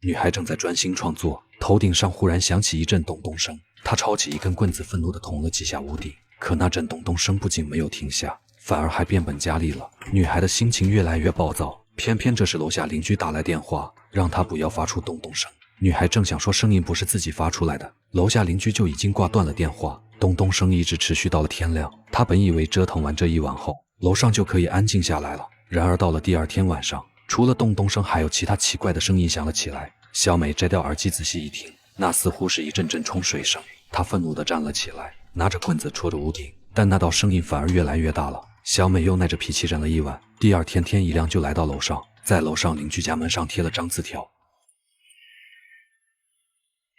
女孩正在专心创作，头顶上忽然响起一阵咚咚声，她抄起一根棍子，愤怒地捅了几下屋顶。可那阵咚咚声不仅没有停下，反而还变本加厉了。女孩的心情越来越暴躁，偏偏这时楼下邻居打来电话，让她不要发出咚咚声。女孩正想说声音不是自己发出来的，楼下邻居就已经挂断了电话。咚咚声一直持续到了天亮。她本以为折腾完这一晚后，楼上就可以安静下来了。然而到了第二天晚上，除了咚咚声，还有其他奇怪的声音响了起来。小美摘掉耳机仔细一听，那似乎是一阵阵冲水声。她愤怒地站了起来，拿着棍子戳着屋顶，但那道声音反而越来越大了。小美又耐着脾气忍了一晚，第二天天一亮就来到楼上，在楼上邻居家门上贴了张字条。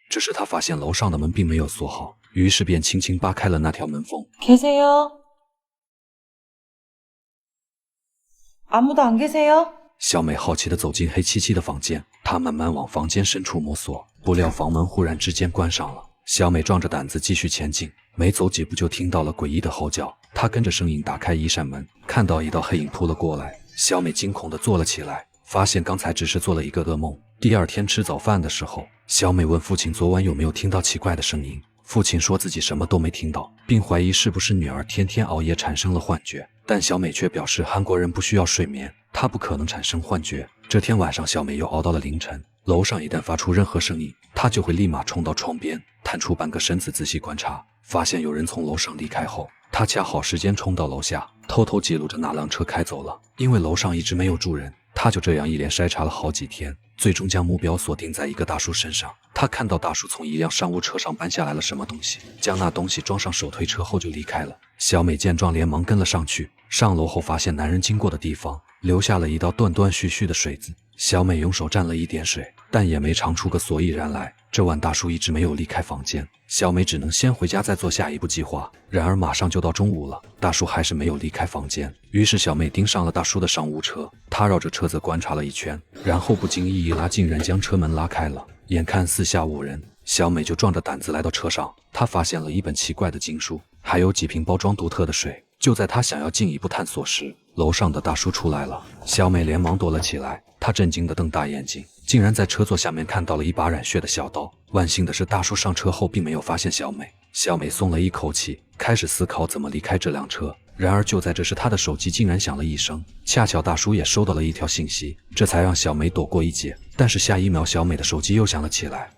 只是她发现楼上的门并没有锁好，于是便轻轻扒开了那条门缝。계세요?아무도안계세요?小美好奇地走进黑漆漆的房间，她慢慢往房间深处摸索，不料房门忽然之间关上了。小美壮着胆子继续前进，没走几步就听到了诡异的吼叫。她跟着声音打开一扇门，看到一道黑影扑了过来。小美惊恐地坐了起来，发现刚才只是做了一个噩梦。第二天吃早饭的时候，小美问父亲昨晚有没有听到奇怪的声音。父亲说自己什么都没听到，并怀疑是不是女儿天天熬夜产生了幻觉。但小美却表示韩国人不需要睡眠，她不可能产生幻觉。这天晚上，小美又熬到了凌晨。楼上一旦发出任何声音，她就会立马冲到窗边，探出半个身子仔细观察。发现有人从楼上离开后，她恰好时间冲到楼下，偷偷记录着哪辆车开走了。因为楼上一直没有住人，她就这样一连筛查了好几天，最终将目标锁定在一个大叔身上。她看到大叔从一辆商务车上搬下来了什么东西，将那东西装上手推车后就离开了。小美见状连忙跟了上去。上楼后发现男人经过的地方留下了一道断断续续的水渍。小美用手蘸了一点水，但也没尝出个所以然来。这晚大叔一直没有离开房间，小美只能先回家再做下一步计划。然而马上就到中午了，大叔还是没有离开房间。于是小美盯上了大叔的商务车，她绕着车子观察了一圈，然后不经意一拉，竟然将车门拉开了。眼看四下无人，小美就壮着胆子来到车上。她发现了一本奇怪的经书，还有几瓶包装独特的水。就在她想要进一步探索时，楼上的大叔出来了。小美连忙躲了起来，她震惊地瞪大眼睛，竟然在车座下面看到了一把染血的小刀。万幸的是，大叔上车后并没有发现小美。小美松了一口气，开始思考怎么离开这辆车。然而就在这时，她的手机竟然响了一声，恰巧大叔也收到了一条信息，这才让小美躲过一劫。但是下一秒，小美的手机又响了起来，